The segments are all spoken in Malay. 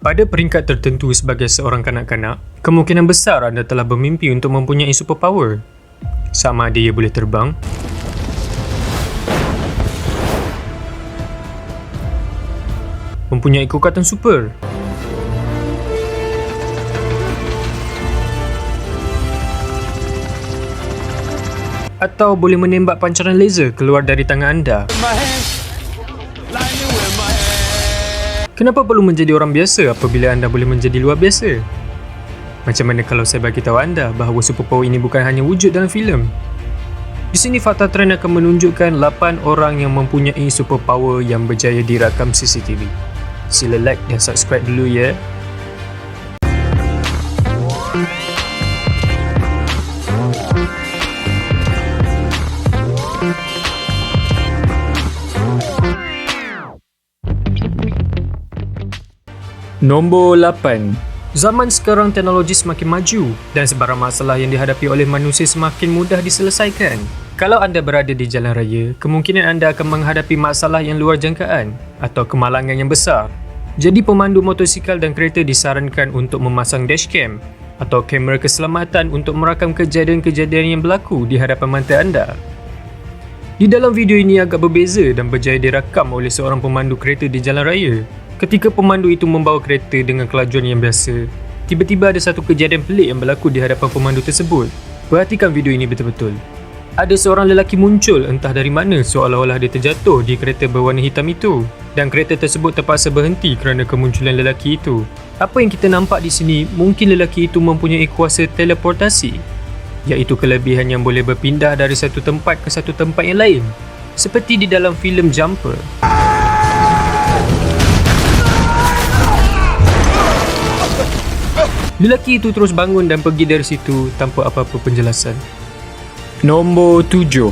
Pada peringkat tertentu sebagai seorang kanak-kanak, kemungkinan besar anda telah bermimpi untuk mempunyai superpower. Sama ada ia boleh terbang, mempunyai kekuatan super, atau boleh menembak pancaran laser keluar dari tangan anda. Kenapa perlu menjadi orang biasa apabila anda boleh menjadi luar biasa? Macam mana kalau saya bagi tahu anda bahawa superpower ini bukan hanya wujud dalam filem? Di sini fakta trend akan menunjukkan 8 orang yang mempunyai superpower yang berjaya dirakam CCTV. Sila like dan subscribe dulu ya. Nombor 8. Zaman sekarang teknologi semakin maju dan sebarang masalah yang dihadapi oleh manusia semakin mudah diselesaikan. Kalau anda berada di jalan raya, kemungkinan anda akan menghadapi masalah yang luar jangkaan atau kemalangan yang besar. Jadi pemandu motosikal dan kereta disarankan untuk memasang dashcam atau kamera keselamatan untuk merakam kejadian-kejadian yang berlaku di hadapan mata anda. Di dalam video ini agak berbeza dan berjaya dirakam oleh seorang pemandu kereta di jalan raya. Ketika pemandu itu membawa kereta dengan kelajuan yang biasa, tiba-tiba ada satu kejadian pelik yang berlaku di hadapan pemandu tersebut. Perhatikan video ini betul-betul. Ada seorang lelaki muncul entah dari mana seolah-olah dia terjatuh di kereta berwarna hitam itu dan kereta tersebut terpaksa berhenti kerana kemunculan lelaki itu. Apa yang kita nampak di sini, mungkin lelaki itu mempunyai kuasa teleportasi, iaitu kelebihan yang boleh berpindah dari satu tempat ke satu tempat yang lain, seperti di dalam filem Jumper. Lelaki itu terus bangun dan pergi dari situ tanpa apa-apa penjelasan. Nombor 7.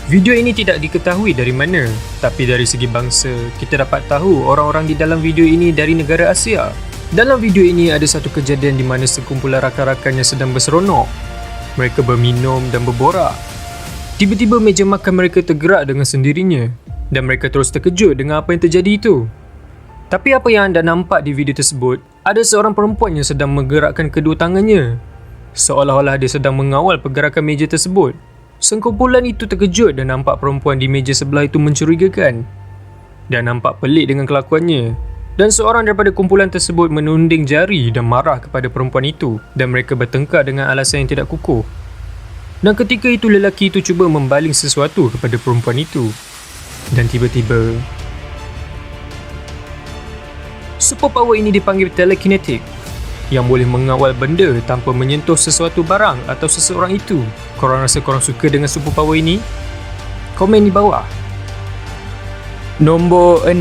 Video ini tidak diketahui dari mana, tapi dari segi bangsa, kita dapat tahu orang-orang di dalam video ini dari negara Asia. Dalam video ini ada satu kejadian di mana sekumpulan rakan-rakan yang sedang berseronok. Mereka berminum dan berborak. Tiba-tiba meja makan mereka tergerak dengan sendirinya dan mereka terus terkejut dengan apa yang terjadi itu. Tapi apa yang anda nampak di video tersebut, ada seorang perempuan yang sedang menggerakkan kedua tangannya, seolah-olah dia sedang mengawal pergerakan meja tersebut. Sekumpulan itu terkejut dan nampak perempuan di meja sebelah itu mencurigakan dan nampak pelik dengan kelakuannya. Dan seorang daripada kumpulan tersebut menunding jari dan marah kepada perempuan itu dan mereka bertengkar dengan alasan yang tidak kukuh. Dan ketika itu lelaki itu cuba membaling sesuatu kepada perempuan itu dan tiba-tiba superpower ini dipanggil telekinetik, yang boleh mengawal benda tanpa menyentuh sesuatu barang atau seseorang itu. Korang rasa korang suka dengan superpower ini? Komen di bawah. Nombor 6.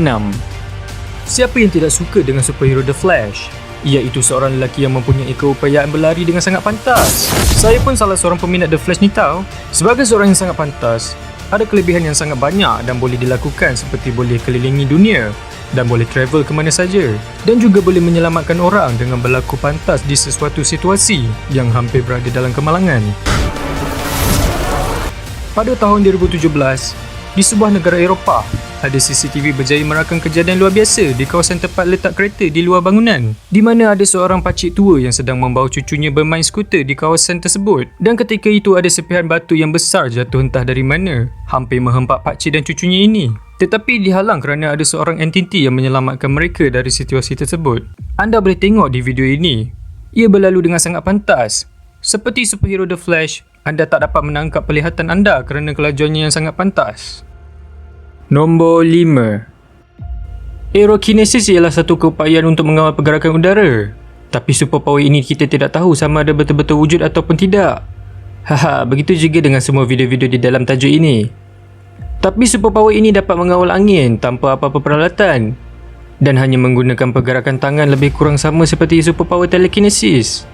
Siapa yang tidak suka dengan superhero The Flash? Iaitu seorang lelaki yang mempunyai keupayaan berlari dengan sangat pantas. Saya pun salah seorang peminat The Flash ni tau. Sebagai seorang yang sangat pantas, ada kelebihan yang sangat banyak dan boleh dilakukan seperti boleh kelilingi dunia dan boleh travel ke mana saja dan juga boleh menyelamatkan orang dengan berlaku pantas di sesuatu situasi yang hampir berada dalam kemalangan. Pada tahun 2017, di sebuah negara Eropah, ada CCTV berjaya merakam kejadian luar biasa di kawasan tempat letak kereta di luar bangunan, di mana ada seorang pakcik tua yang sedang membawa cucunya bermain skuter di kawasan tersebut. Dan ketika itu ada serpihan batu yang besar jatuh entah dari mana, hampir menghempak pakcik dan cucunya ini. Tetapi dihalang kerana ada seorang entiti yang menyelamatkan mereka dari situasi tersebut. Anda boleh tengok di video ini. Ia berlalu dengan sangat pantas. Seperti superhero The Flash, anda tak dapat menangkap penglihatan anda kerana kelajuannya yang sangat pantas. Nombor 5. Aerokinesis ialah satu keupayaan untuk mengawal pergerakan udara. Tapi superpower ini kita tidak tahu sama ada betul-betul wujud ataupun tidak. Haha, begitu juga dengan semua video-video di dalam tajuk ini. Tapi superpower ini dapat mengawal angin tanpa apa-apa peralatan dan hanya menggunakan pergerakan tangan lebih kurang sama seperti superpower telekinesis.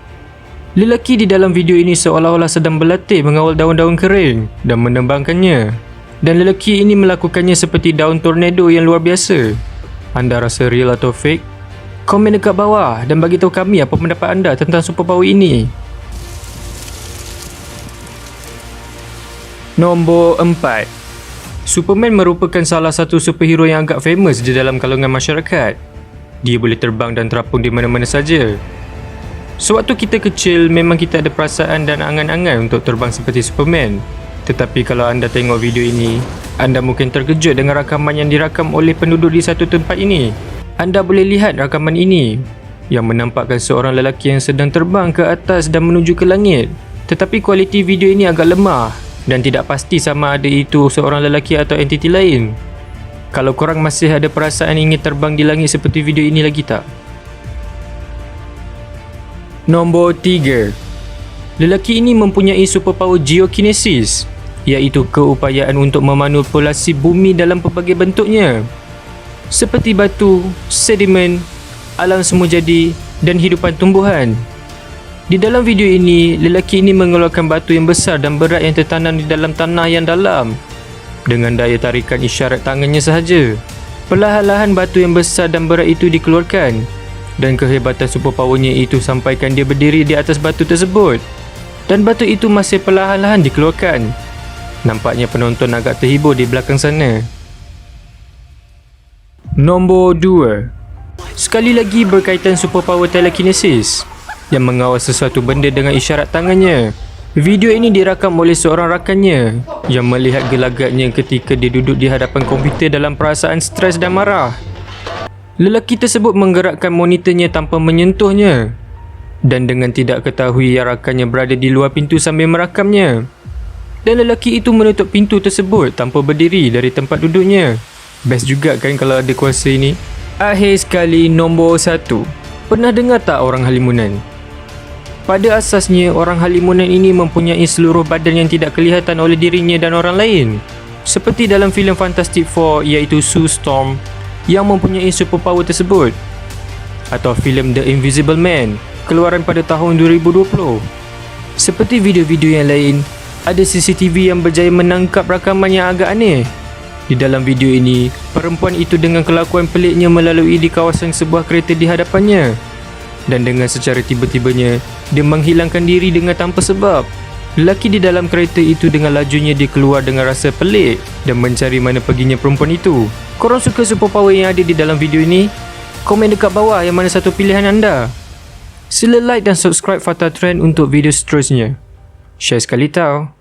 Lelaki di dalam video ini seolah-olah sedang berlatih mengawal daun-daun kering dan menembangkannya. Dan lelaki ini melakukannya seperti daun tornado yang luar biasa. Anda rasa real atau fake? Komen dekat bawah dan bagi tahu kami apa pendapat anda tentang superpower ini. Nombor 4. Superman merupakan salah satu superhero yang agak famous di dalam kalangan masyarakat. Dia boleh terbang dan terapung di mana-mana saja. Sewaktu kita kecil, memang kita ada perasaan dan angan-angan untuk terbang seperti Superman. Tetapi kalau anda tengok video ini, anda mungkin terkejut dengan rakaman yang dirakam oleh penduduk di satu tempat ini. Anda boleh lihat rakaman ini yang menampakkan seorang lelaki yang sedang terbang ke atas dan menuju ke langit. Tetapi kualiti video ini agak lemah dan tidak pasti sama ada itu seorang lelaki atau entiti lain. Kalau korang masih ada perasaan ingin terbang di langit seperti video ini lagi tak? Nombor 3. Lelaki ini mempunyai superpower geokinesis, iaitu keupayaan untuk memanipulasi bumi dalam pelbagai bentuknya, seperti batu, sedimen, alam semula jadi dan hidupan tumbuhan. Di dalam video ini, lelaki ini mengeluarkan batu yang besar dan berat yang tertanam di dalam tanah yang dalam. Dengan daya tarikan isyarat tangannya sahaja, perlahan-lahan batu yang besar dan berat itu dikeluarkan, dan kehebatan superpowernya itu sampaikan dia berdiri di atas batu tersebut. Dan batu itu masih perlahan-lahan dikeluarkan. Nampaknya penonton agak terhibur di belakang sana. Nombor 2. Sekali lagi berkaitan superpower telekinesis yang mengawal sesuatu benda dengan isyarat tangannya. Video ini dirakam oleh seorang rakannya yang melihat gelagatnya ketika dia duduk di hadapan komputer dalam perasaan stres dan marah. Lelaki tersebut menggerakkan monitornya tanpa menyentuhnya, dan dengan tidak ketahui yang rakannya berada di luar pintu sambil merakamnya. Dan lelaki itu menutup pintu tersebut tanpa berdiri dari tempat duduknya. Best juga kan kalau ada kuasa ini. Akhir sekali, nombor 1. Pernah dengar tak orang halimunan? Pada asasnya, orang halimunan ini mempunyai seluruh badan yang tidak kelihatan oleh dirinya dan orang lain. Seperti dalam filem Fantastic Four, iaitu Sue Storm yang mempunyai superpower tersebut. Atau filem The Invisible Man, keluaran pada tahun 2020. Seperti video-video yang lain, ada CCTV yang berjaya menangkap rakaman yang agak aneh. Di dalam video ini, perempuan itu dengan kelakuan peliknya melalui di kawasan sebuah kereta di hadapannya. Dan dengan secara tiba-tibanya, dia menghilangkan diri dengan tanpa sebab. Lelaki di dalam kereta itu dengan lajunya dia keluar dengan rasa pelik dan mencari mana perginya perempuan itu. Korang suka superpower yang ada di dalam video ini? Komen dekat bawah yang mana satu pilihan anda. Sila like dan subscribe Fata Trend untuk video seterusnya. Share sekali tau.